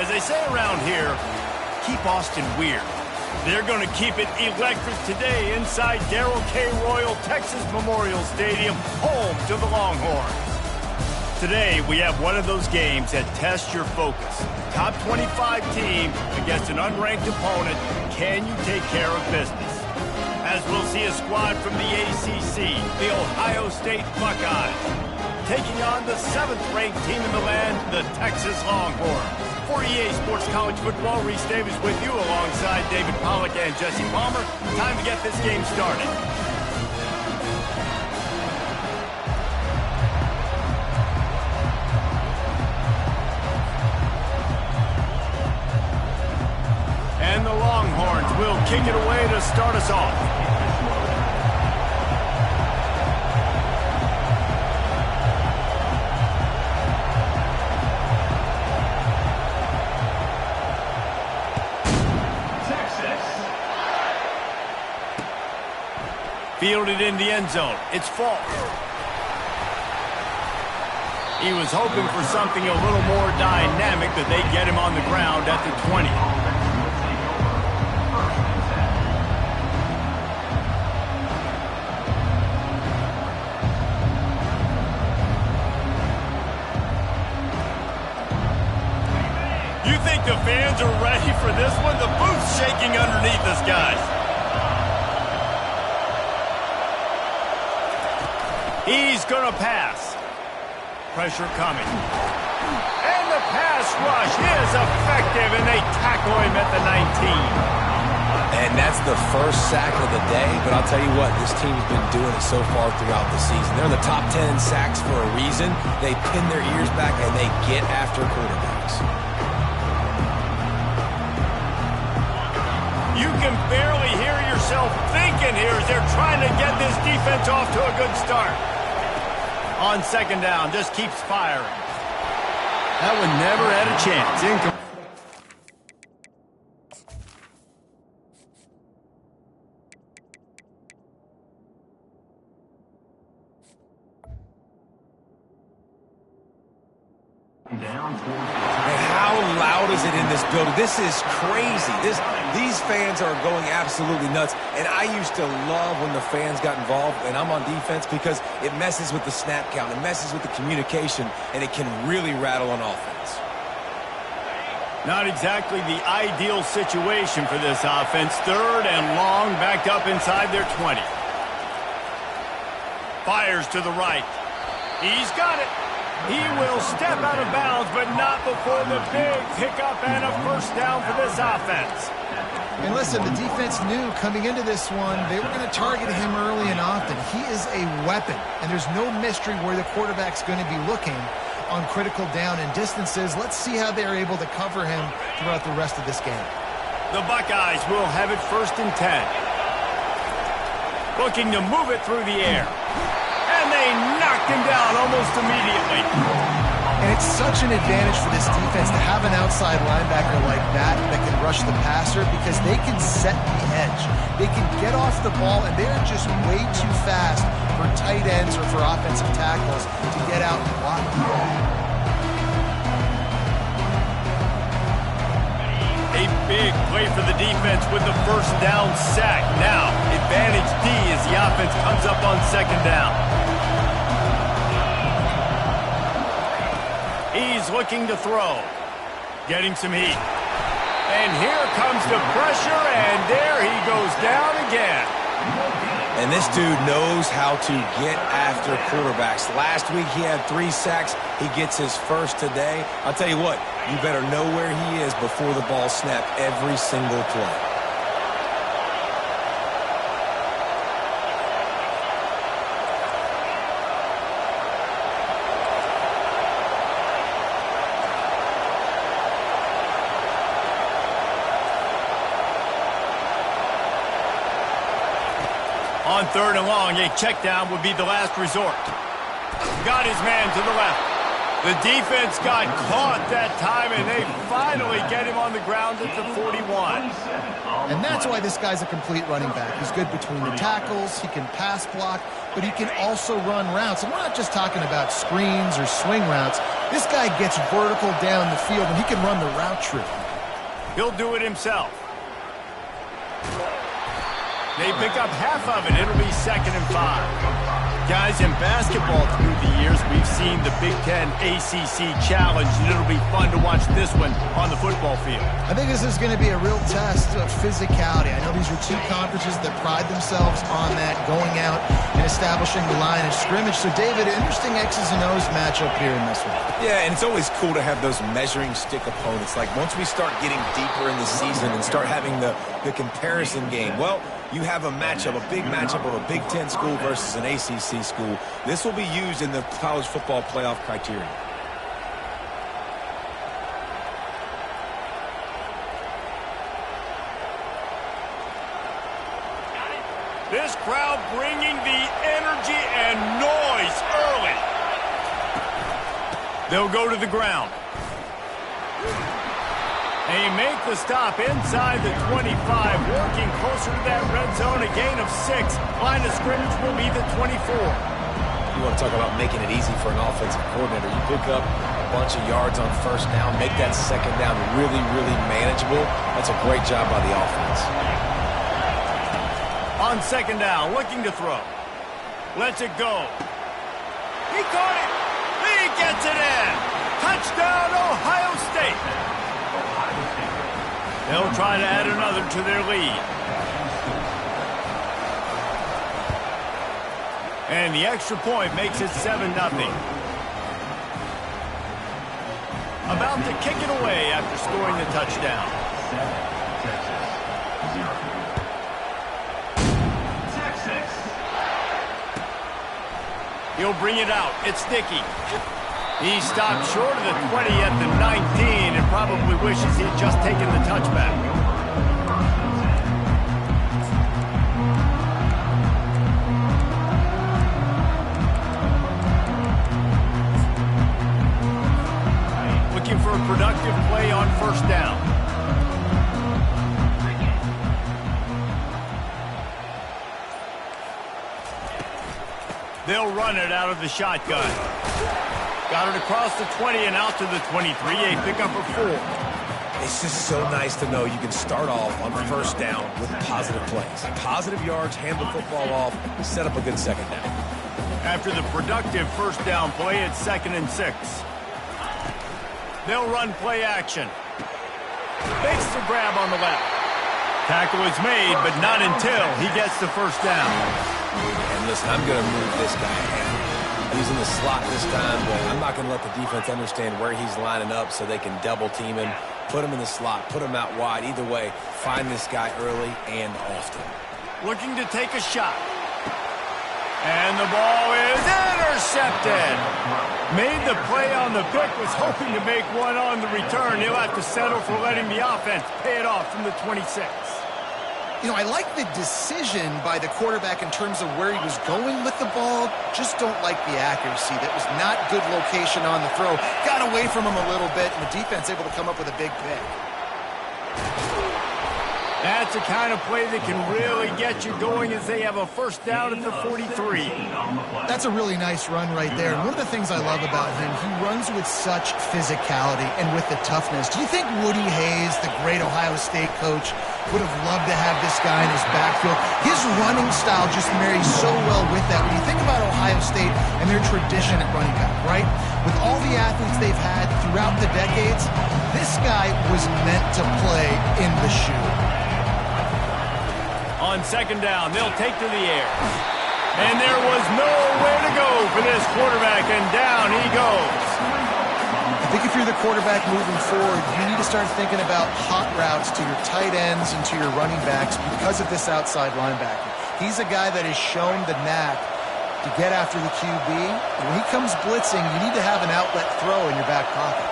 As they say around here, keep Austin weird. They're going to keep it electric today inside Darrell K. Royal Texas Memorial Stadium, home to the Longhorns. Today, we have one of those games that tests your focus. Top 25 team against an unranked opponent. Can you take care of business? As we'll see a squad from the ACC, the Ohio State Buckeyes, taking on the 7th-ranked team in the land, the Texas Longhorns. For EA Sports College Football, Reese Davis with you alongside David Pollack and Jesse Palmer. Time to get this game started. And the Longhorns will kick it away to start us off. Fielded in the end zone. It's Falk. He was hoping for something a little more dynamic, that they get him on the ground at the 20. You think the fans are ready for this one? The booth's shaking underneath us, guys. He's going to pass. Pressure coming. And the pass rush is effective, and they tackle him at the 19. And that's the first sack of the day, but I'll tell you what, this team's been doing it so far throughout the season. They're in the top 10 in sacks for a reason. They pin their ears back, and they get after quarterbacks. You can barely hear yourself thinking here as they're trying to get this defense off to a good start. On second down, just keeps firing. That one never had a chance. And how loud is it in this building? This is crazy. These fans are going absolutely nuts. And I used to love when the fans got involved, and I'm on defense, because it messes with the snap count, it messes with the communication, and it can really rattle on offense. Not exactly the ideal situation for this offense. 3rd and long, backed up inside their 20. Fires to the right. He's got it. He will step out of bounds, but not before the big pickup and a first down for this offense. And listen, the defense knew coming into this one, they were going to target him early and often. He is a weapon, and there's no mystery where the quarterback's going to be looking on critical down and distances. Let's see how they're able to cover him throughout the rest of this game. The Buckeyes will have it 1st and 10. Looking to move it through the air. And they knocked him down almost immediately. And it's such an advantage for this defense to have an outside linebacker like that can rush the passer, because they can set the edge. They can get off the ball, and they're just way too fast for tight ends or for offensive tackles to get out and block. A big play for the defense with the first down sack. Now, advantage D as the offense comes up on second down. He's looking to throw. Getting some heat. And here comes the pressure, and there he goes down again. And this dude knows how to get after quarterbacks. Last week he had 3 sacks. He gets his first today. I'll tell you what, you better know where he is before the ball snapped every single play. On 3rd and long, a check down would be the last resort. Got his man to the left. The defense got caught that time, and they finally get him on the ground at the 41. And that's why this guy's a complete running back. He's good between the tackles, he can pass block, but he can also run routes. And we're not just talking about screens or swing routes, This guy gets vertical down the field, and he can run the route tree. He'll do it himself. They pick up half of it. It'll be 2nd and 5. Guys, in basketball through the years, we've seen the Big Ten ACC Challenge, and it'll be fun to watch this one on the football field. I think this is going to be a real test of physicality. I know these are two conferences that pride themselves on that, going out and establishing the line of scrimmage. So, David, interesting X's and O's matchup here in this one. Yeah, and it's always cool to have those measuring stick opponents. Like, once we start getting deeper in the season and start having the comparison game, well, you have a matchup, a big matchup of a Big Ten school versus an ACC school. This will be used in the college football playoff criteria. This crowd bringing the energy and noise early. They'll go to the ground. They make the stop inside the 25, working closer to that red zone, a gain of 6. Line of scrimmage will be the 24. You want to talk about making it easy for an offensive coordinator. You pick up a bunch of yards on 1st down, make that 2nd down really, really manageable. That's a great job by the offense. On 2nd down, looking to throw. Lets it go. He caught it. He gets it in. Touchdown, Ohio State. They'll try to add another to their lead. And the extra point makes it 7-0. About to kick it away after scoring the touchdown. He'll bring it out. It's Dickey. He stopped short of the 20 at the 19 and probably wishes he had just taken the touchback. Looking for a productive play on 1st down. They'll run it out of the shotgun. Got it across the 20 and out to the 23. A pickup of 4. It's just so nice to know you can start off on 1st down with positive plays. Positive yards, hand the football off, set up a good 2nd down. After the productive 1st down play, it's 2nd and 6. They'll run play action. Fakes the grab on the left. Tackle is made, but not until he gets the 1st down. And listen, I'm going to move this guy ahead. He's in the slot this time, but I'm not going to let the defense understand where he's lining up so they can double team him, put him in the slot, put him out wide. Either way, find this guy early and often. Looking to take a shot. And the ball is intercepted. Made the play on the pick, was hoping to make one on the return. He'll have to settle for letting the offense pay it off from the 26. You know, I like the decision by the quarterback in terms of where he was going with the ball. Just don't like the accuracy. That was not good location on the throw. Got away from him a little bit, and the defense able to come up with a big pick. That's the kind of play that can really get you going as they have a 1st down at the 43. That's a really nice run right there. And one of the things I love about him, he runs with such physicality and with the toughness. Do you think Woody Hayes, the great Ohio State coach, would have loved to have this guy in his backfield? His running style just marries so well with that. When you think about Ohio State and their tradition at running back, right? With all the athletes they've had throughout the decades, this guy was meant to play in the shoe. On 2nd down, they'll take to the air. And there was nowhere to go for this quarterback, and down he goes. I think if you're the quarterback moving forward, you need to start thinking about hot routes to your tight ends and to your running backs because of this outside linebacker. He's a guy that has shown the knack to get after the QB. And when he comes blitzing, you need to have an outlet throw in your back pocket.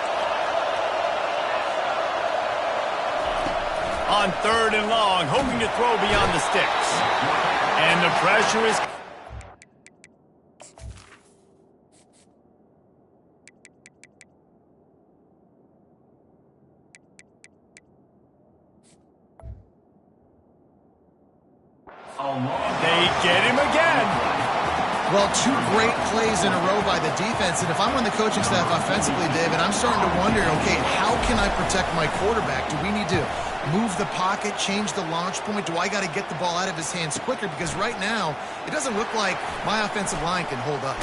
On 3rd and long, hoping to throw beyond the sticks. And the pressure is... They get him again. Well, 2 great plays in a row by the defense, and if I'm on the coaching staff offensively, David, I'm starting to wonder, okay, how can I protect my quarterback? Do we need to move the pocket, change the launch point? Do I got to get the ball out of his hands quicker? Because right now, it doesn't look like my offensive line can hold up.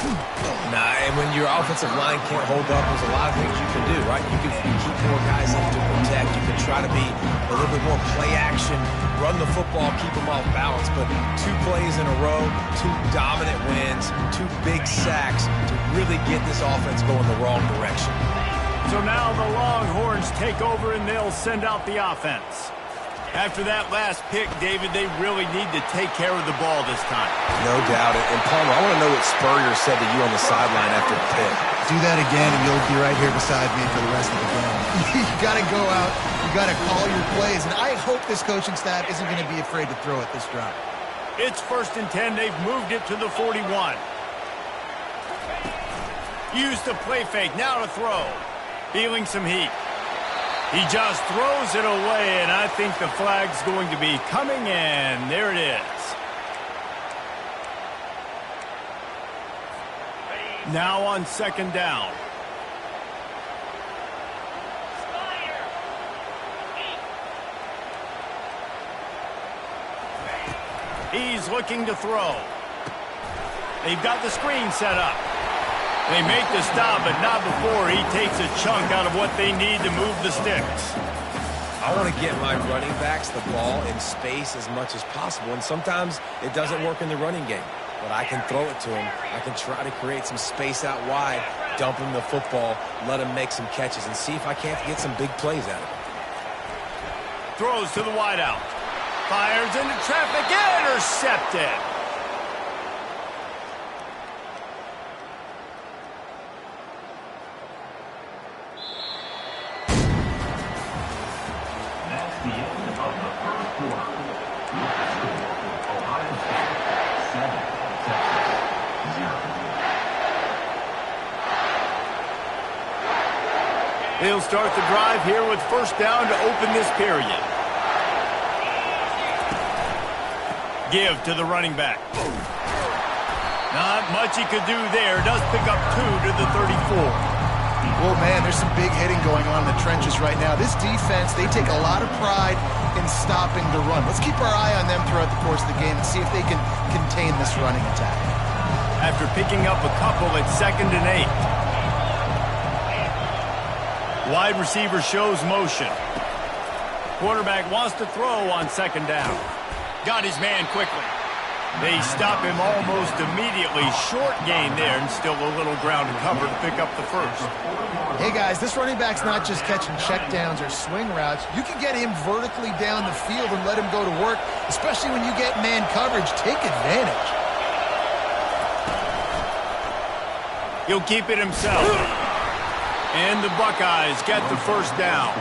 Nah, and when your offensive line can't hold up, there's a lot of things you can do, right? You can keep more guys in to protect. You can try to be a little bit more play action, run the football, keep them off balance. But 2 plays in a row, 2 dominant wins, 2 big sacks to really get this offense going the wrong direction. So now the Longhorns take over and they'll send out the offense. After that last pick, David, they really need to take care of the ball this time. No doubt. And Palmer, I want to know what Spurrier said to you on the sideline after the pick. Do that again, and you'll be right here beside me for the rest of the game. You got to go out. You got to call your plays. And I hope this coaching staff isn't going to be afraid to throw it this drive. It's 1st and 10. They've moved it to the 41. Use the play fake. Now to throw. Feeling some heat. He just throws it away, and I think the flag's going to be coming in. There it is. Now on 2nd down. He's looking to throw. They've got the screen set up. They make the stop, but not before he takes a chunk out of what they need to move the sticks. I want to get my running backs the ball in space as much as possible, and sometimes it doesn't work in the running game. But I can throw it to him. I can try to create some space out wide, dump him the football, let him make some catches, and see if I can't get some big plays out of him. Throws to the wideout. Fires into traffic, intercepted. They'll start the drive here with 1st down to open this period. Give to the running back. Not much he could do there. Does pick up 2 to the 34. Well, man, there's some big hitting going on in the trenches right now. This defense, they take a lot of pride in stopping the run. Let's keep our eye on them throughout the course of the game and see if they can contain this running attack. After picking up a couple at 2nd and 8. Wide receiver shows motion. Quarterback wants to throw on 2nd down. Got his man quickly. They stop him almost immediately. Short gain there and still a little ground to cover to pick up the 1st. Hey, guys, this running back's not just catching checkdowns or swing routes. You can get him vertically down the field and let him go to work, especially when you get man coverage. Take advantage. He'll keep it himself. And the Buckeyes get the 1st down.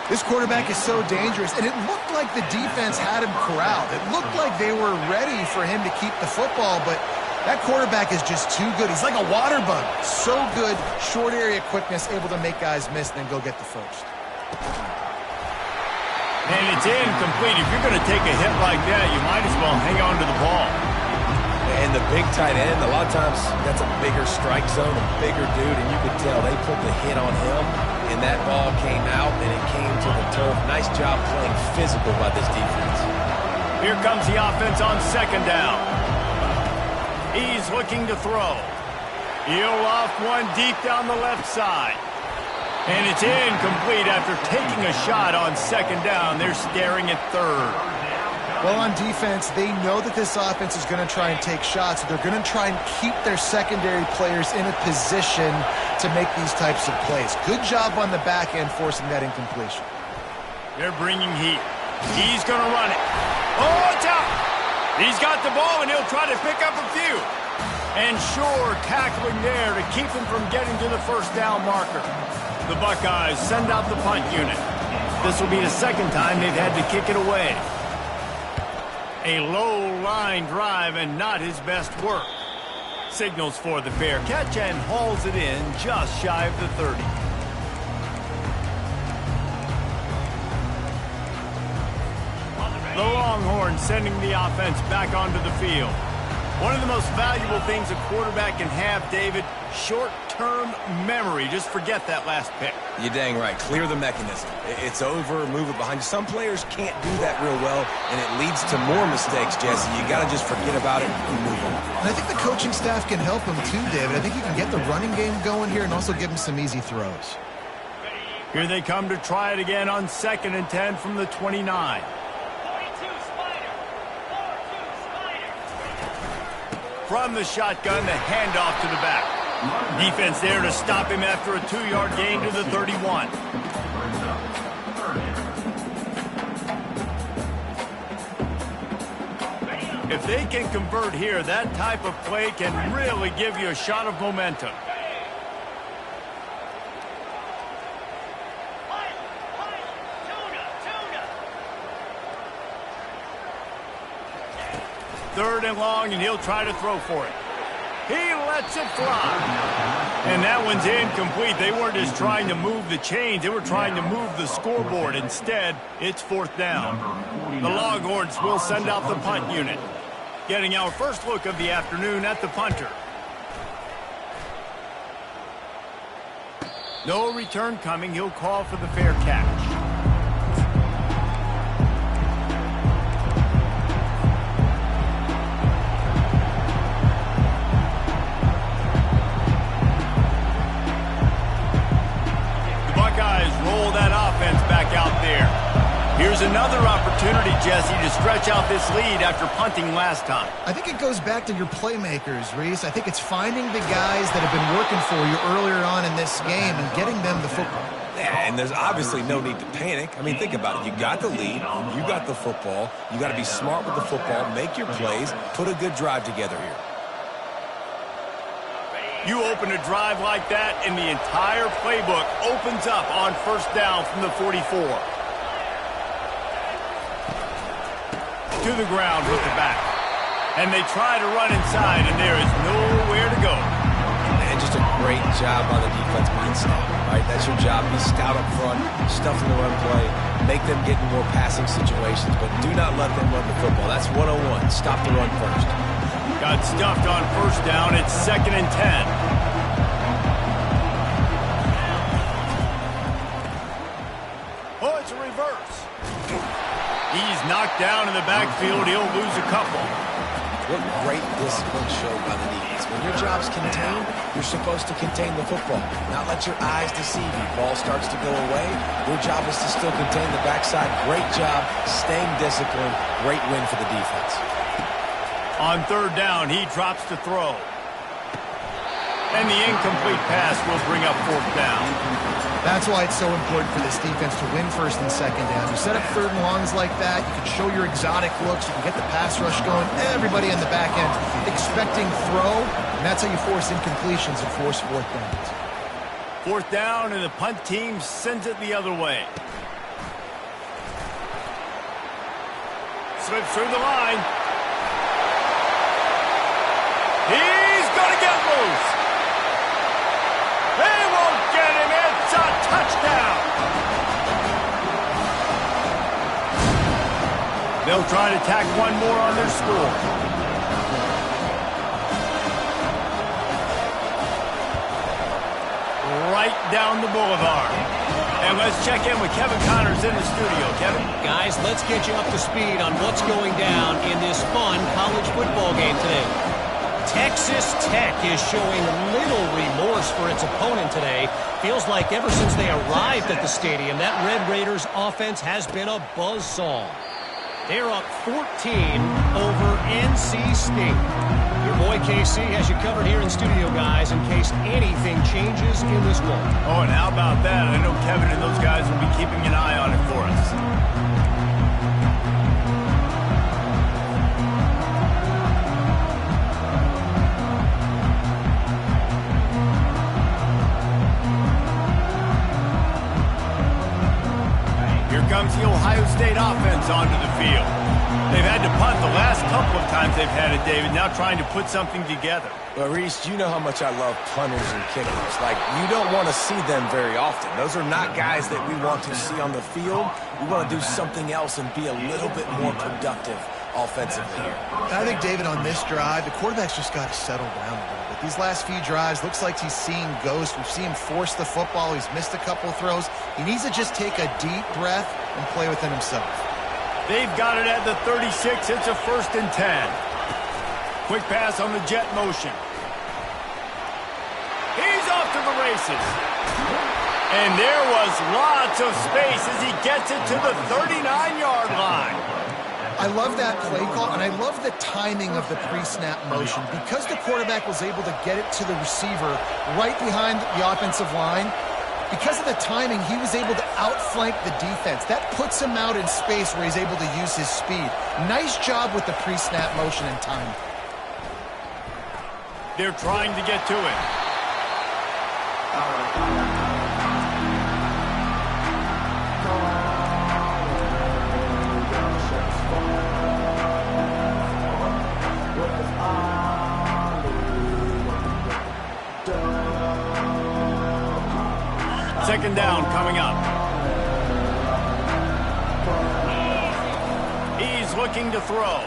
This quarterback is so dangerous, and it looked like the defense had him corralled. It looked like they were ready for him to keep the football, but that quarterback is just too good. He's like a water bug. So good, short area quickness, able to make guys miss and then go get the 1st. And it's incomplete. If you're going to take a hit like that, you might as well hang on to the ball. And the big tight end, a lot of times that's a bigger strike zone, a bigger dude, and you could tell they put the hit on him, and that ball came out, and it came to the turf. Nice job playing physical by this defense. Here comes the offense on 2nd down. He's looking to throw. He'll off one deep down the left side. And it's incomplete after taking a shot on 2nd down. They're staring at 3rd. Well, on defense, they know that this offense is going to try and take shots. So they're going to try and keep their secondary players in a position to make these types of plays. Good job on the back end forcing that incompletion. They're bringing heat. He's going to run it. Oh, it's out. He's got the ball, and he'll try to pick up a few. And sure, tackling there to keep him from getting to the 1st down marker. The Buckeyes send out the punt unit. This will be the 2nd time they've had to kick it away. A low-line drive and not his best work. Signals for the fair catch and hauls it in just shy of the 30. The Longhorns sending the offense back onto the field. One of the most valuable things a quarterback can have, David, short-term memory. Just forget that last pick. You're dang right. Clear the mechanism. It's over, move it behind you. Some players can't do that real well, and it leads to more mistakes, Jesse. You got to just forget about it and move on. And I think the coaching staff can help him too, David. I think you can get the running game going here and also give him some easy throws. Here they come to try it again on 2nd and 10 from the 29. From the shotgun, the handoff to the back. Defense there to stop him after a 2-yard gain to the 31. If they can convert here, that type of play can really give you a shot of momentum. Third and long, and he'll try to throw for it. He lets it fly. And that one's incomplete. They weren't just trying to move the chains. They were trying to move the scoreboard. Instead, it's 4th down. The Longhorns will send out the punt unit. Getting our first look of the afternoon at the punter. No return coming. He'll call for the fair catch. Roll that offense back out there. Here's another opportunity, Jesse, to stretch out this lead after punting last time. I think it goes back to your playmakers, Reese. I think it's finding the guys that have been working for you earlier on in this game and getting them the football. Yeah, and there's obviously no need to panic. I mean, think about it. You got the lead. You got the football. You got to be smart with the football. Make your plays. Put a good drive together here. You open a drive like that, and the entire playbook opens up on 1st down from the 44. To the ground with the back. And they try to run inside, and there is nowhere to go. And just a great job on the defense mindset, right? That's your job. Be stout up front, stuff in the run play, make them get in more passing situations, but do not let them run the football. That's 101. Stop the run first. Got stuffed on 1st down. It's 2nd and 10. Oh, it's a reverse. He's knocked down in the backfield. He'll lose a couple. What great discipline showed by the defense. When your job's contained, you're supposed to contain the football. Not let your eyes deceive you. Ball starts to go away. Your job is to still contain the backside. Great job staying disciplined. Great win for the defense. On 3rd down, he drops to throw. And the incomplete pass will bring up 4th down. That's why it's so important for this defense to win 1st and 2nd down. You set up 3rd and longs like that, you can show your exotic looks, you can get the pass rush going, everybody in the back end expecting throw, and that's how you force incompletions and force 4th downs. 4th down, and the punt team sends it the other way. Slips through the line. He's going to get loose. They won't get him. It's a touchdown. They'll try to tack one more on their score. Right down the boulevard. And let's check in with Kevin Connors in the studio. Kevin? Guys, let's get you up to speed on what's going down in this fun college football game today. Texas Tech is showing little remorse for its opponent today. Feels like ever since they arrived at the stadium, that Red Raiders offense has been a buzzsaw. They're up 14 over NC State. Your boy KC has you covered here in studio, guys, in case anything changes in this one. Oh, and how about that? I know Kevin and those guys will be keeping an eye on it for us. Comes the Ohio State offense onto the field. They've had to punt the last couple of times they've had it, David, now trying to put something together. Well, Reese, you know how much I love punters and kickers. Like, you don't want to see them very often. Those are not guys that we want to see on the field. We want to do something else and be a little bit more productive offensively here. I think, David, on this drive, the quarterback's just got to settle down a little bit. These last few drives, looks like he's seeing ghosts. We've seen him force the football. He's missed a couple of throws. He needs to just take a deep breath and play within himself. They've got it at the 36. It's a 1st and 10. Quick pass on the jet motion. He's off to the races. And there was lots of space as he gets it to the 39-yard line. I love that play call, and I love the timing of the pre-snap motion. Because the quarterback was able to get it to the receiver right behind the offensive line, because of the timing, he was able to outflank the defense. That puts him out in space where he's able to use his speed. Nice job with the pre-snap motion and timing. They're trying to get to it. Second down coming up. He's looking to throw.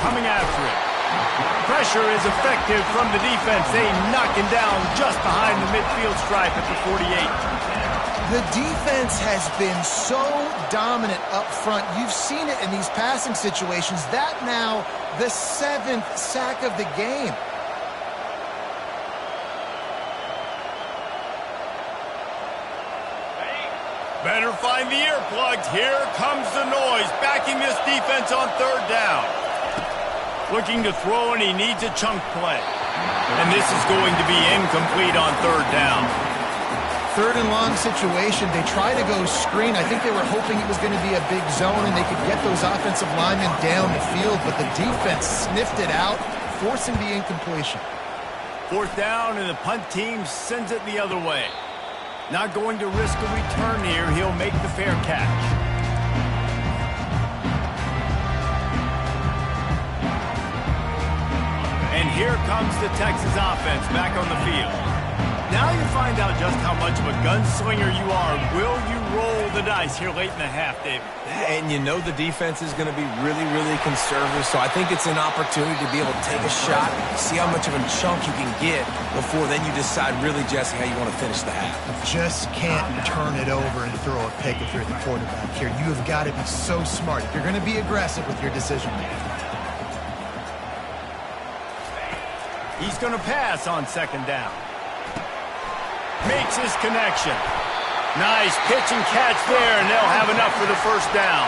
Coming after it. Pressure is effective from the defense. They knock him down just behind the midfield stripe at the 48. The defense has been so dominant up front. You've seen it in these passing situations. That now the 7th sack of the game. Better find the earplugs. Here comes the noise, backing this defense on 3rd down. Looking to throw, and he needs a chunk play. And this is going to be incomplete on 3rd down. 3rd and long situation. They try to go screen. I think they were hoping it was going to be a big zone and they could get those offensive linemen down the field, but the defense sniffed it out, forcing the incompletion. 4th down, and the punt team sends it the other way. Not going to risk a return here. He'll make the fair catch. And here comes the Texas offense back on the field. Now you find out just how much of a gunslinger you are. Will you roll the dice here late in the half, David? And you know the defense is going to be really, really conservative, so I think it's an opportunity to be able to take a shot, see how much of a chunk you can get before then you decide really, Jesse, how you want to finish the half. Just can't turn it over and throw a pick if you're the quarterback here. You have got to be so smart. If you're going to be aggressive with your decision making. He's going to pass on 2nd down. Makes his connection. Nice pitch and catch there, and they'll have enough for the 1st down.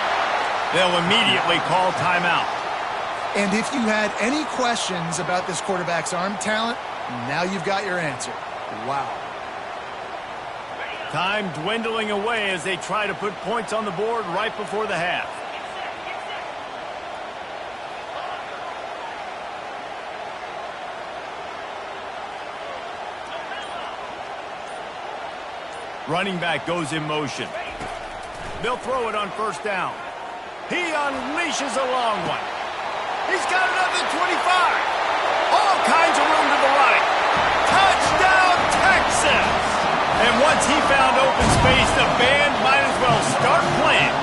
They'll immediately call timeout. And if you had any questions about this quarterback's arm talent, now you've got your answer. Wow. Time dwindling away as they try to put points on the board right before the half. Running back goes in motion. They'll throw it on 1st down. He unleashes a long one. He's got it up to 25. All kinds of room to the right. Touchdown, Texas! And once he found open space, the band might as well start playing.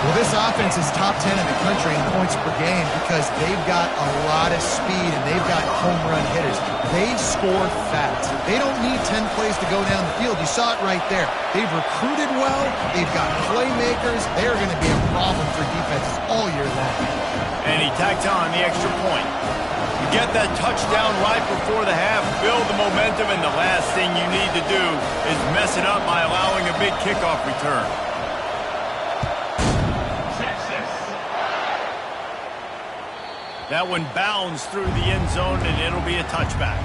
Well, this offense is top 10 in the country in points per game because they've got a lot of speed and they've got home run hitters. They score fast. They don't need 10 plays to go down the field. You saw it right there. They've recruited well. They've got playmakers. They're going to be a problem for defenses all year long. And he tacks on the extra point. You get that touchdown right before the half, build the momentum, and the last thing you need to do is mess it up by allowing a big kickoff return. That one bounds through the end zone, and it'll be a touchback.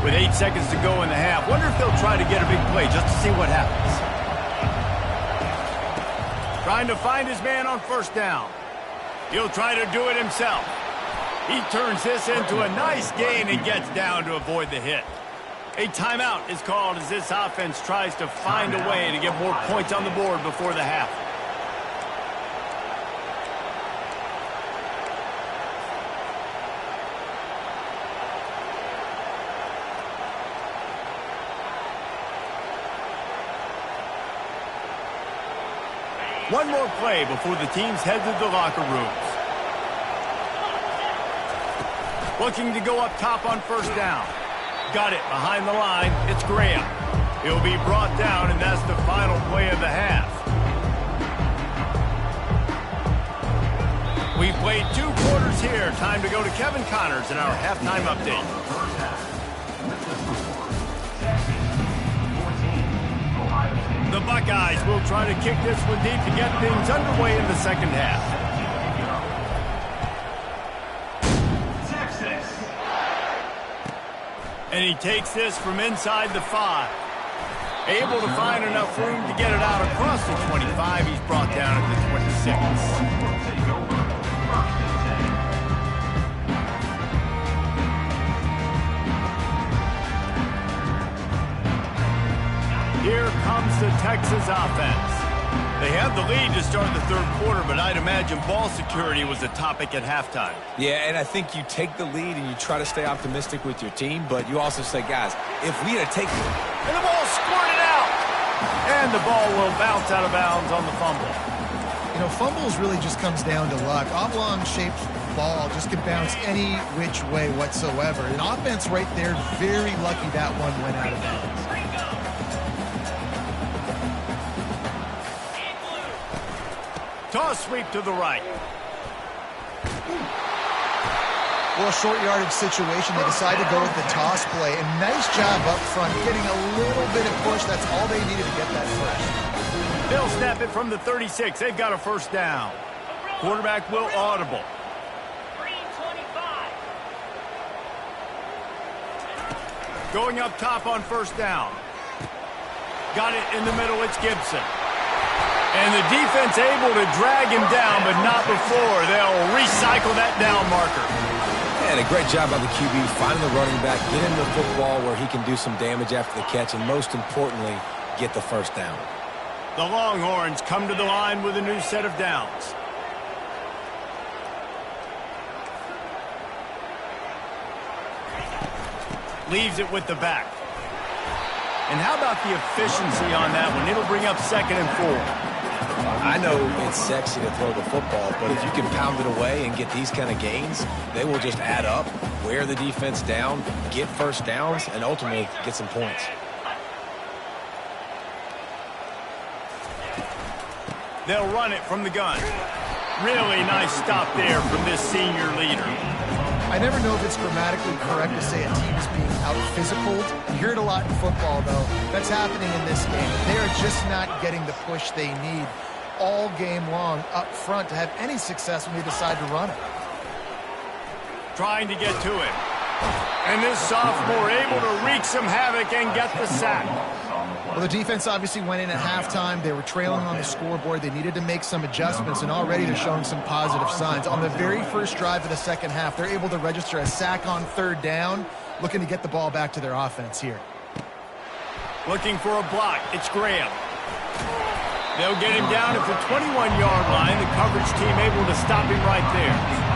With 8 seconds to go in the half, wonder if they'll try to get a big play just to see what happens. Trying to find his man on 1st down. He'll try to do it himself. He turns this into a nice gain and gets down to avoid the hit. A timeout is called as this offense tries to find a way to get more points on the board before the half. One more play before the teams head to the locker rooms. Looking to go up top on first down. Got it behind the line. It's Graham. He'll be brought down, and that's the final play of the half. We've played 2 quarters here. Time to go to Kevin Connors in our halftime update. The Buckeyes will try to kick this one deep to get things underway in the second half. And he takes this from inside the 5. Able to find enough room to get it out across the 25. He's brought down at the 26. Here comes the Texas offense. They have the lead to start the third quarter, but I'd imagine ball security was a topic at halftime. Yeah, and I think you take the lead and you try to stay optimistic with your team, but you also say, guys, if we had taken it. And the ball squirted out. And the ball will bounce out of bounds on the fumble. You know, fumbles really just comes down to luck. Oblong-shaped ball just can bounce any which way whatsoever. An offense right there, very lucky that one went out of bounds. Toss sweep to the right. Well, a short yardage situation. They decide to go with the toss play. And nice job up front, getting a little bit of push. That's all they needed to get that first. They'll snap it from the 36. They've got a first down. Quarterback will audible. Going up top on first down. Got it in the middle. It's Gibson. And the defense able to drag him down, but not before. They'll recycle that down marker. And a great job by the QB, finding the running back, get him the football where he can do some damage after the catch, and most importantly, get the first down. The Longhorns come to the line with a new set of downs. Leaves it with the back. And how about the efficiency on that one? It'll bring up 2nd and 4. I know it's sexy to throw the football, but if you can pound it away and get these kind of gains, they will just add up, wear the defense down, get first downs, and ultimately get some points. They'll run it from the gun. Really nice stop there from this senior leader. I never know if it's grammatically correct to say a team is being out-physicaled. You hear it a lot in football, though. That's happening in this game. They are just not getting the push they need all game long up front to have any success when they decide to run it. Trying to get to it. And this sophomore able to wreak some havoc and get the sack. Well, the defense obviously went in at halftime. They were trailing on the scoreboard. They needed to make some adjustments, and already they're showing some positive signs. On the very first drive of the second half, they're able to register a sack on third down, looking to get the ball back to their offense here. Looking for a block. It's Graham. They'll get him down at the 21-yard line. The coverage team able to stop him right there.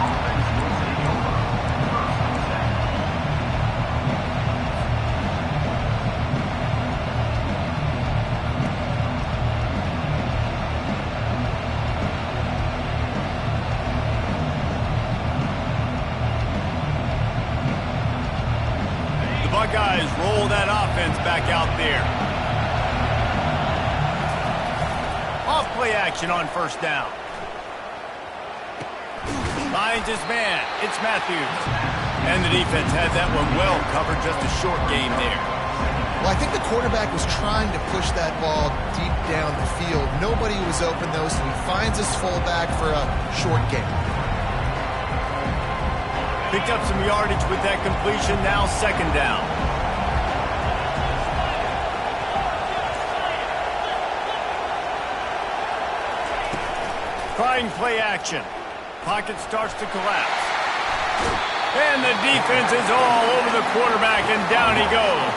Buckeyes roll that offense back out there. Off play action on first down. Finds his man. It's Matthews. And the defense had that one well covered. Just a short game there. Well, I think the quarterback was trying to push that ball deep down the field. Nobody was open, though, so he finds his fullback for a short game. Picked up some yardage with that completion. Now second down. Trying play action. Pocket starts to collapse. And the defense is all over the quarterback, and down he goes.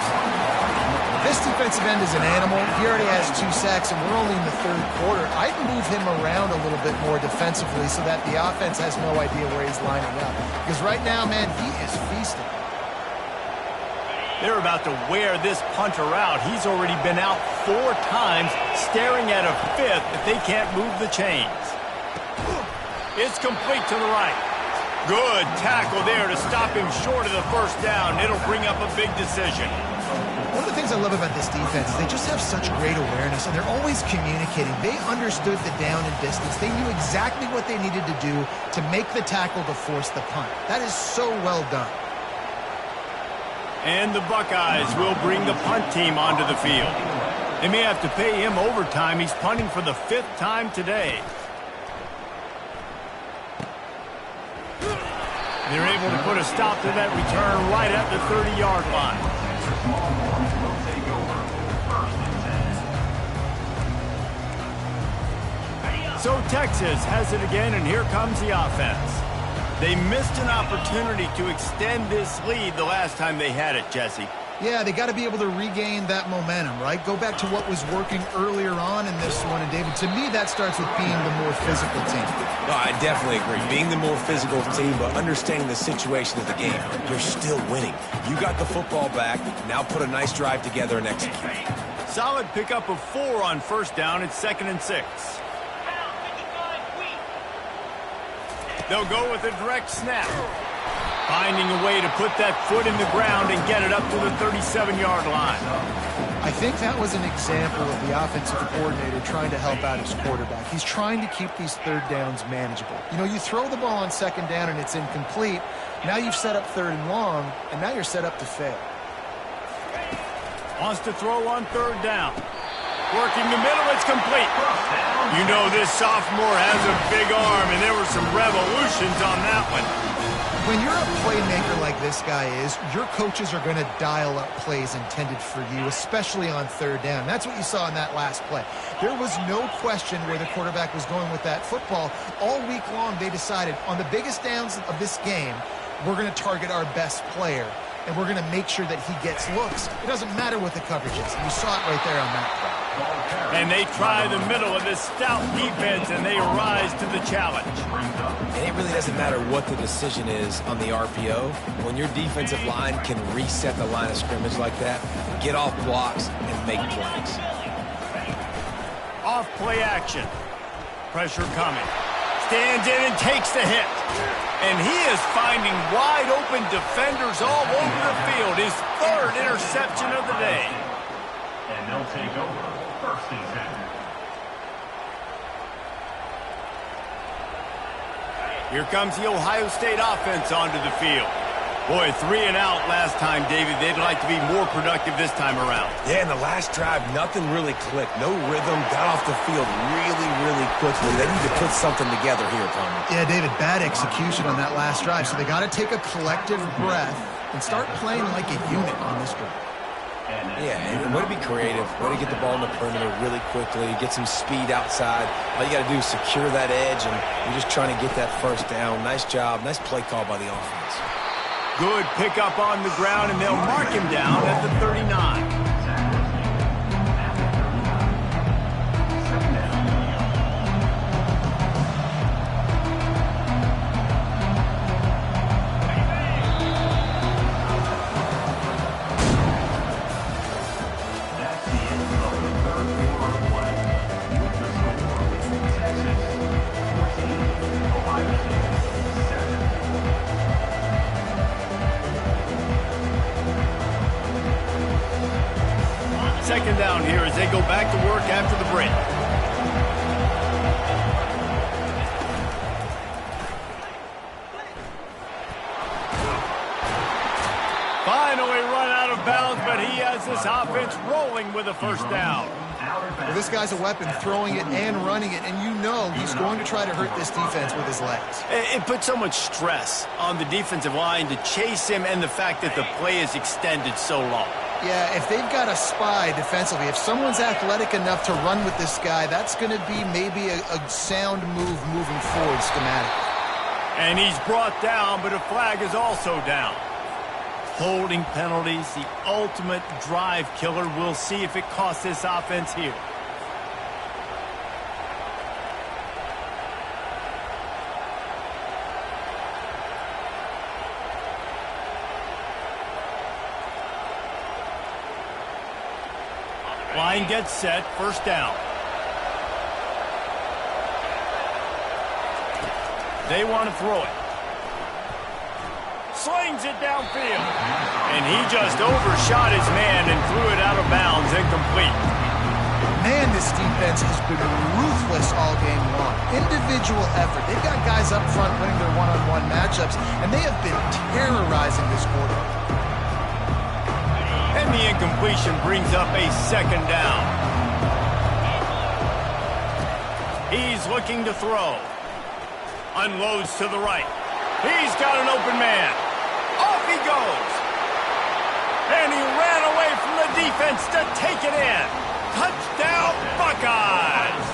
This defensive end is an animal. He already has 2 sacks, and we're only in the 3rd quarter. I'd move him around a little bit more defensively so that the offense has no idea where he's lining up. Because right now, man, he is feasting. They're about to wear this punter out. He's already been out 4 times, staring at a 5th if they can't move the chains. It's complete to the right. Good tackle there to stop him short of the first down. It'll bring up a big decision. One of the things I love about this defense is they just have such great awareness, and they're always communicating. They understood the down and distance. They knew exactly what they needed to do to make the tackle to force the punt. That is so well done. And the Buckeyes will bring the punt team onto the field. They may have to pay him overtime. He's punting for the 5th time today. They're able to put a stop to that return right at the 30-yard line. So Texas has it again, and here comes the offense. They missed an opportunity to extend this lead the last time they had it, Jesse. Yeah, they got to be able to regain that momentum, right? Go back to what was working earlier on in this one. And, David, to me, that starts with being the more physical team. No, I definitely agree. Being the more physical team, but understanding the situation of the game. You're still winning. You got the football back. Now put a nice drive together and execute. Solid pickup of 4 on first down. It's 2nd and 6. They'll go with a direct snap. Finding a way to put that foot in the ground and get it up to the 37-yard line. I think that was an example of the offensive coordinator trying to help out his quarterback. He's trying to keep these 3rd downs manageable. You know, you throw the ball on 2nd down and it's incomplete. Now you've set up 3rd and long, and now you're set up to fail. Wants to throw on 3rd down. Working the middle, it's complete. You know this sophomore has a big arm, and there were some revolutions on that one. When you're a playmaker like this guy is, your coaches are going to dial up plays intended for you, especially on 3rd down. That's what you saw in that last play. There was no question where the quarterback was going with that football. All week long, they decided on the biggest downs of this game, we're going to target our best player, and we're going to make sure that he gets looks. It doesn't matter what the coverage is. And you saw it right there on that play. And they try the middle of this stout defense, and they rise to the challenge. And it really doesn't matter what the decision is on the RPO. When your defensive line can reset the line of scrimmage like that, get off blocks and make plays. Off play action. Pressure coming. Stands in and takes the hit. And he is finding wide open defenders all over the field. His 3rd interception of the day. And they'll take over 1st and 10. Here comes the Ohio State offense onto the field. Boy, 3 and out last time, David. They'd like to be more productive this time around. Yeah, in the last drive, nothing really clicked. No rhythm, got off the field really, really quickly. They need to put something together here, Tommy. Yeah, David, bad execution on that last drive. So they got to take a collective breath and start playing like a unit on this drive. Yeah, and way to be creative, way to get the ball in the perimeter really quickly, get some speed outside. All you got to do is secure that edge, and you're just trying to get that first down. Nice job, nice play call by the offense. Good pickup on the ground, and they'll mark him down at the 39. Second down here as they go back to work after the break. Finally run out of bounds, but he has this offense rolling with a 1st down. Well, this guy's a weapon, throwing it and running it, and you know he's going to try to hurt this defense with his legs. It puts so much stress on the defensive line to chase him, and the fact that the play is extended so long. Yeah, if they've got a spy defensively, if someone's athletic enough to run with this guy, that's going to be maybe a sound move moving forward schematically. And he's brought down, but a flag is also down. Holding penalties, the ultimate drive killer. We'll see if it costs this offense here. Line gets set, first down. They want to throw it. Slings it downfield. And he just overshot his man and threw it out of bounds, incomplete. Man, this defense has been ruthless all game long. Individual effort. They've got guys up front winning their one-on-one matchups, and they have been terrorizing this quarter. And the incompletion brings up a second down. He's looking to throw. Unloads to the right. He's got an open man. Off he goes. And he ran away from the defense to take it in. Touchdown, Buckeyes.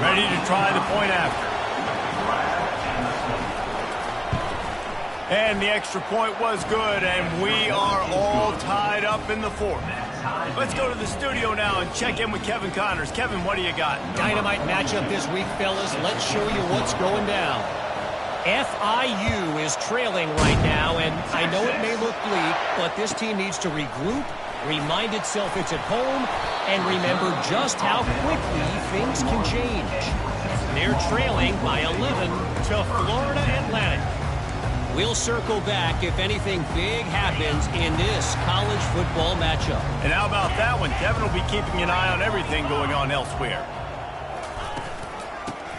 Ready to try the point after. And the extra point was good, and we are all tied up in the fourth. Let's go to the studio now and check in with Kevin Connors. Kevin, what do you got? Dynamite matchup this week, fellas. Let's show you what's going down. FIU is trailing right now, and I know it may look bleak, but this team needs to regroup, remind itself it's at home, and remember just how quickly things can change. They're trailing by 11 to Florida Atlantic. We'll circle back if anything big happens in this college football matchup. And how about that one? Kevin will be keeping an eye on everything going on elsewhere.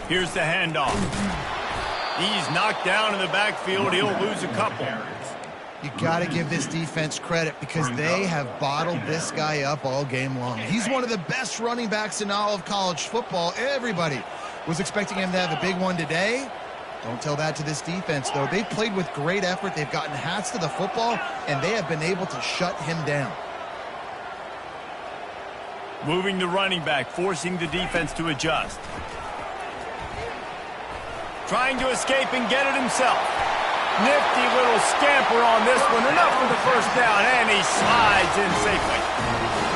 Here's the handoff. He's knocked down in the backfield. He'll lose a couple. You got to give this defense credit because they have bottled this guy up all game long. He's one of the best running backs in all of college football. Everybody was expecting him to have a big one today. Don't tell that to this defense, though. They've played with great effort. They've gotten hats to the football, and they have been able to shut him down. Moving the running back, forcing the defense to adjust. Trying to escape and get it himself. Nifty little scamper on this one. Enough for the first down, and he slides in safely.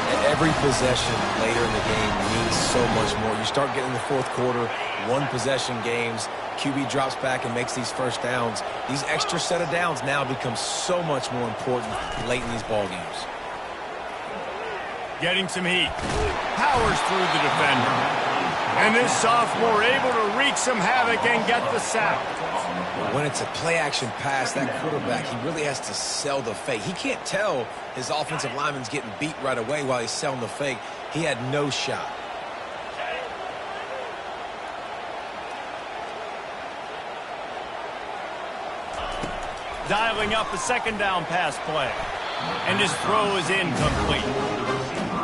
And every possession later in the game means so much more. You start getting the fourth quarter, one-possession games. QB drops back and makes these first downs. These extra set of downs now become so much more important late in these ball games. Getting some heat. Powers through the defender. And this sophomore able to wreak some havoc and get the sack. When it's a play-action pass, that quarterback, he really has to sell the fake. He can't tell his offensive lineman's getting beat right away while he's selling the fake. He had no shot. Dialing up a second down pass play. And his throw is incomplete.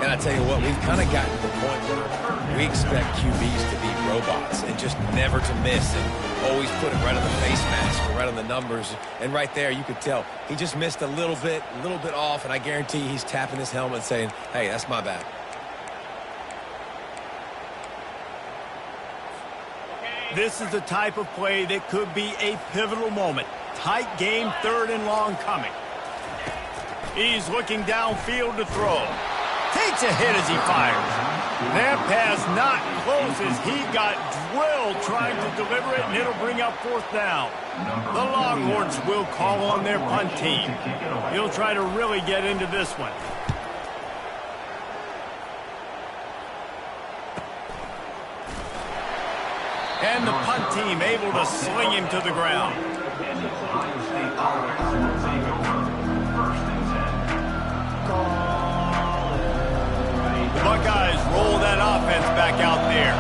And I tell you what, we've kind of gotten to the point where we expect QBs to be robots and just never to miss and always put it right on the face mask or right on the numbers. And right there, you could tell he just missed a little bit off, and I guarantee he's tapping his helmet saying, hey, that's my bad. This is the type of play that could be a pivotal moment. Tight game, third and long coming. He's looking downfield to throw. Takes a hit as he fires. That pass not close as he got drilled trying to deliver it, and it'll bring up fourth down. The Longhorns will call on their punt team. He'll try to really get into this one. And the punt team able to sling him to the ground. The Buckeyes roll that offense back out there.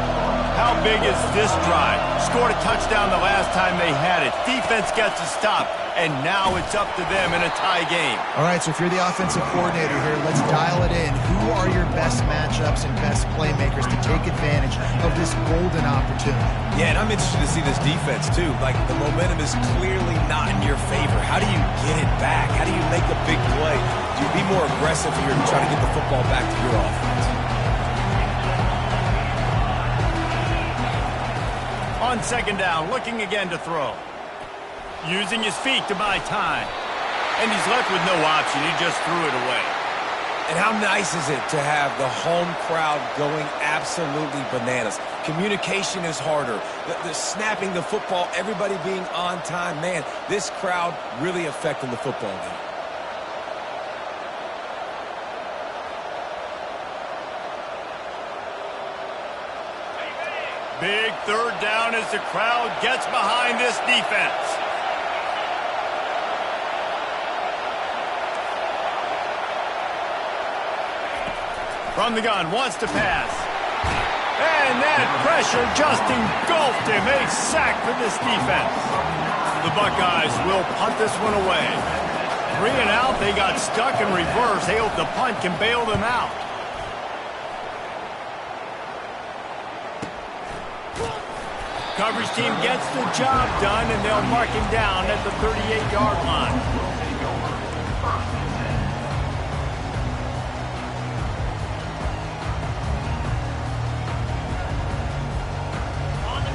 How big is this drive? Scored a touchdown the last time they had it. Defense gets a stop, and now it's up to them in a tie game. All right, so if you're the offensive coordinator here, let's dial it in. Who are your best matchups and best playmakers to take advantage of this golden opportunity? Yeah, and I'm interested to see this defense, too. Like, the momentum is clearly not in your favor. How do you get it back? How do you make a big play? Do you be more aggressive here to try to get the football back to your offense? On second down, looking again to throw. Using his feet to buy time. And he's left with no option. He just threw it away. And how nice is it to have the home crowd going absolutely bananas? Communication is harder. The snapping the football, everybody being on time. Man, this crowd really affecting the football game. Big third down as the crowd gets behind this defense. From the gun, wants to pass. And that pressure just engulfed him. A sack for this defense. The Buckeyes will punt this one away. 3 and out, they got stuck in reverse. They hope the punt can bail them out. Coverage team gets the job done, and they'll mark him down at the 38-yard line.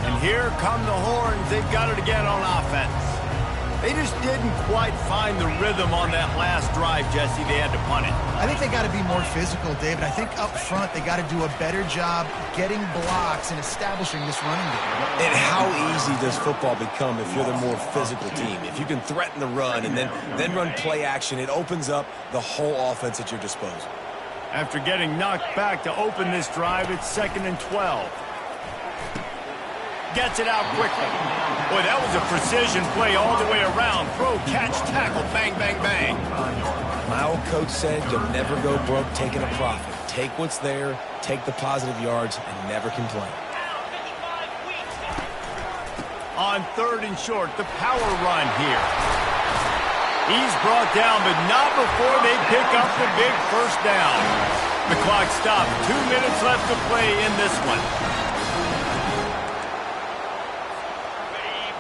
And here come the Horns. They've got it again on offense. They just didn't quite find the rhythm on that last drive, Jesse. They had to punt it. I think they got to be more physical, David. I think up front they got to do a better job getting blocks and establishing this running game. And how easy does football become if you're the more physical team? If you can threaten the run and then run play action, it opens up the whole offense at your disposal. After getting knocked back to open this drive, it's 2nd and 12. Gets it out quickly. Boy, that was a precision play all the way around. Throw, catch, tackle, bang, bang, bang. My old coach said you'll never go broke taking a profit. Take what's there, take the positive yards, and never complain. On 3rd and short, the power run here. He's brought down, but not before they pick up the big first down. The clock stopped. 2 minutes left to play in this one.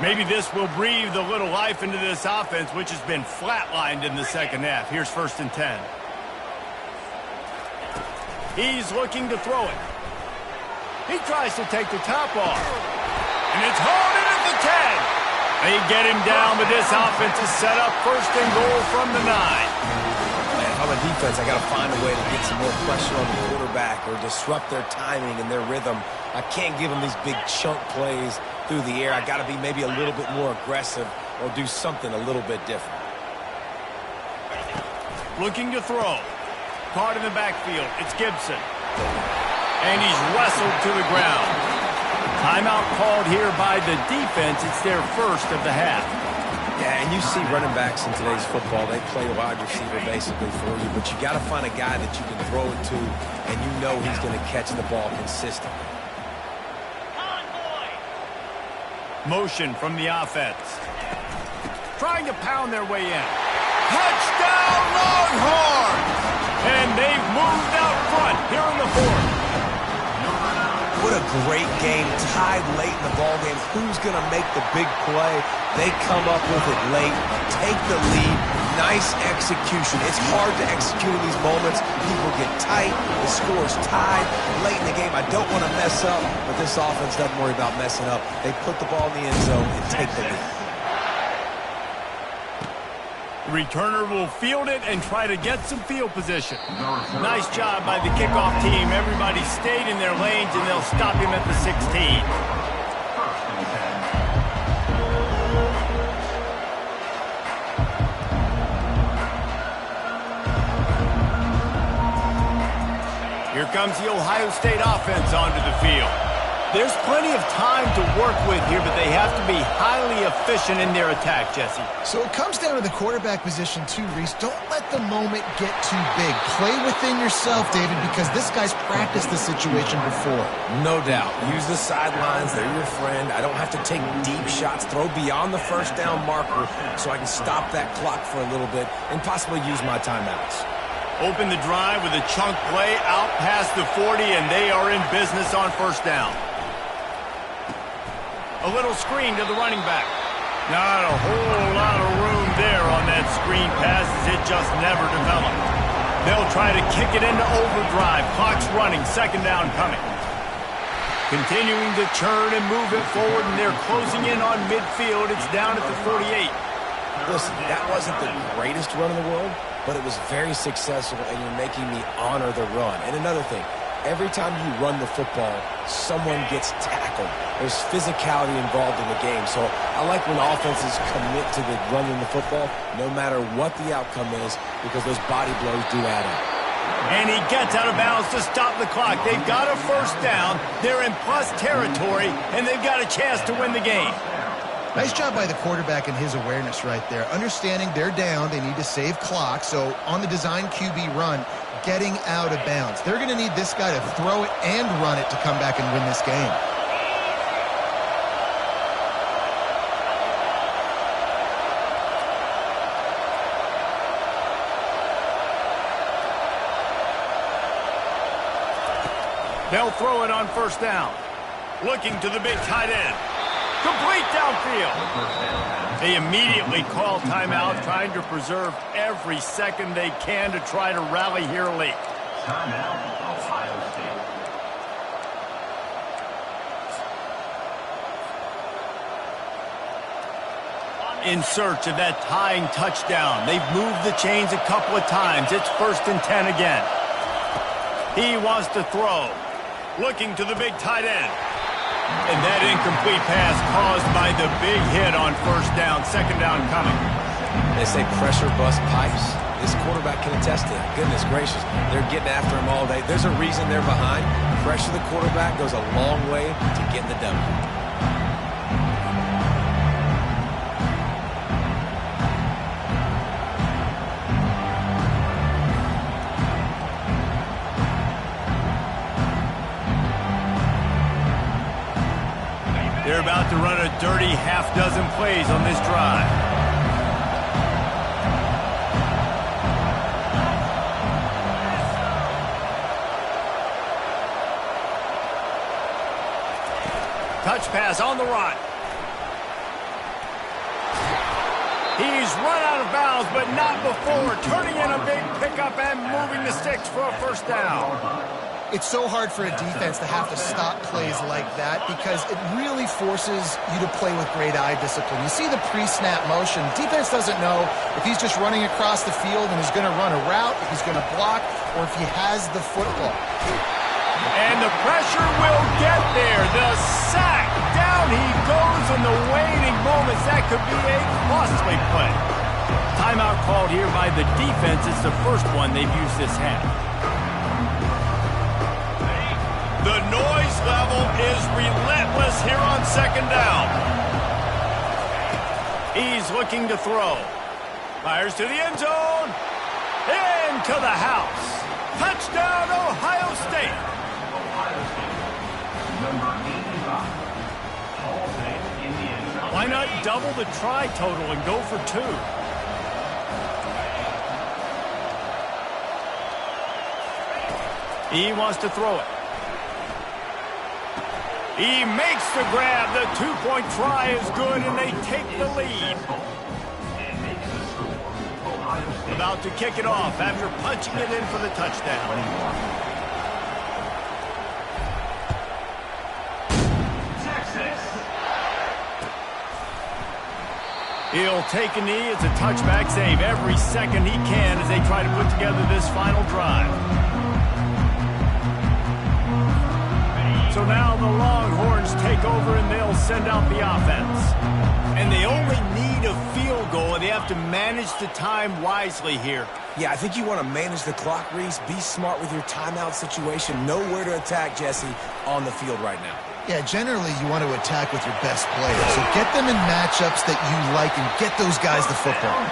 Maybe this will breathe a little life into this offense, which has been flatlined in the second half. Here's 1st and 10. He's looking to throw it. He tries to take the top off. And it's hauled in at the 10. They get him down, but this offense is set up 1st and goal from the 9. Man, if I'm a defense, I got to find a way to get some more pressure on the quarterback or disrupt their timing and their rhythm. I can't give them these big chunk plays through the air. I got to be maybe a little bit more aggressive or do something a little bit different. Looking to throw. Caught in the backfield. It's Gibson. And he's wrestled to the ground. Timeout called here by the defense. It's their first of the half. Yeah, and you see running backs in today's football, they play wide receiver basically for you, but you got to find a guy that you can throw it to, and you know he's going to catch the ball consistently. Motion from the offense. Trying to pound their way in. Touchdown, Longhorns! And they've moved out front here in the 4th. What a great game, tied late in the ballgame. Who's going to make the big play? They come up with it late, take the lead. Nice execution. It's hard to execute in these moments. People get tight. The score's tied late in the game. I don't want to mess up, but this offense doesn't worry about messing up. They put the ball in the end zone and take the lead. The returner will field it and try to get some field position. Nice job by the kickoff team. Everybody stayed in their lanes, and they'll stop him at the 16. Here comes the Ohio State offense onto the field. There's plenty of time to work with here, but they have to be highly efficient in their attack, Jesse. So it comes down to the quarterback position too, Reese. Don't let the moment get too big. Play within yourself, David, because this guy's practiced the situation before. No doubt. Use the sidelines. They're your friend. I don't have to take deep shots. Throw beyond the first down marker so I can stop that clock for a little bit and possibly use my timeouts. Open the drive with a chunk play out past the 40, and they are in business on first down. A little screen to the running back. Not a whole lot of room there on that screen pass as it just never developed. They'll try to kick it into overdrive. Clock's running. 2nd down coming. Continuing to churn and move it forward, and they're closing in on midfield. It's down at the 48. Listen, that wasn't the greatest run in the world, but it was very successful, and you're making me honor the run. And another thing, every time you run the football, someone gets tackled. There's physicality involved in the game. So I like when offenses commit to the running the football, no matter what the outcome is, because those body blows do add up. And he gets out of bounds to stop the clock. They've got a first down. They're in plus territory, and they've got a chance to win the game. Nice job by the quarterback and his awareness right there. Understanding they're down, they need to save clock. So on the design QB run, getting out of bounds. They're going to need this guy to throw it and run it to come back and win this game. They'll throw it on first down. Looking to the big tight end. Complete downfield. They immediately call timeout, trying to preserve every second they can to try to rally here late. Timeout, Ohio State. In search of that tying touchdown. They've moved the chains a couple of times. It's 1st and 10 again. He wants to throw. Looking to the big tight end. And that incomplete pass caused by the big hit on first down. Second down coming. They say pressure bust pipes. This quarterback can attest to that. Goodness gracious. They're getting after him all day. There's a reason they're behind. Pressure the quarterback goes a long way to getting the W. They're about to run a dirty half-dozen plays on this drive. Touch pass on the run. He's run out of bounds, but not before. Turning in a big pickup and moving the sticks for a first down. It's so hard for a defense to have to stop plays like that because it really forces you to play with great eye discipline. You see the pre-snap motion. Defense doesn't know if he's just running across the field and is going to run a route, if he's going to block, or if he has the football. And the pressure will get there. The sack. Down he goes in the waning moments. That could be a costly play. Timeout called here by the defense. It's the first one they've used this half. The noise level is relentless here on second down. He's looking to throw. Fires to the end zone. Into the house. Touchdown, Ohio State. Ohio State. Number 85. Hall State in the end zone. Why not double the try total and go for 2? He wants to throw it. He makes the grab. The 2-point try is good, and they take the lead. And makes the score. Ohio State. About to kick it off after punching it in for the touchdown. Texas. He'll take a knee. It's a touchback save every second he can as they try to put together this final drive. So now the Longhorns take over and they'll send out the offense. And they only need a field goal, and they have to manage the time wisely here. Yeah, I think you want to manage the clock, Reese. Be smart with your timeout situation. Know where to attack, Jesse, on the field right now. Yeah, generally you want to attack with your best players. So get them in matchups that you like and get those guys the football.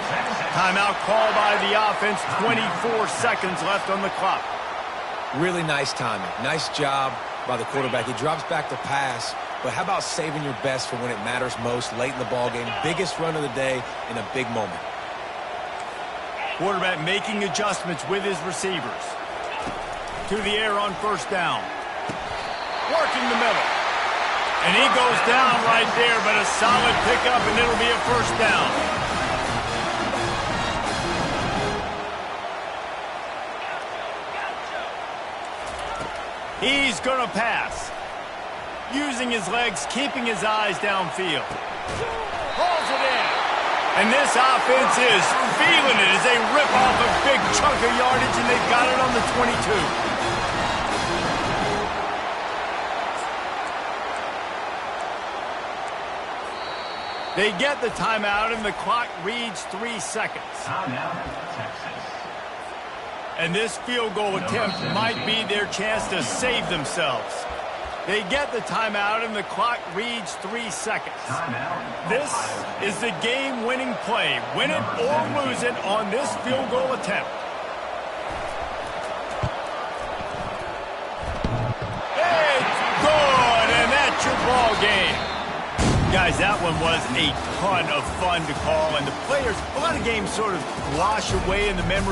Timeout call by the offense. 24 seconds left on the clock. Really nice timing. Nice job by the quarterback. He drops back to pass, but how about saving your best for when it matters most late in the ballgame? Biggest run of the day in a big moment. Quarterback making adjustments with his receivers. To the air on first down. Working the middle. And he goes down right there, but a solid pickup, and it'll be a first down. He's going to pass. Using his legs, keeping his eyes downfield. Hauls it in. And this offense is feeling it as they rip off a big chunk of yardage, and they've got it on the 22. They get the timeout, and the clock reads 3 seconds. Timeout, Texas. And this field goal attempt might be their chance to save themselves. They get the timeout, and the clock reads 3 seconds. Timeout. This is the game-winning play. Win it or lose it on this field goal attempt. It's good, and that's your ball game. Guys, that one was a ton of fun to call, and the players, a lot of games sort of wash away in the memory.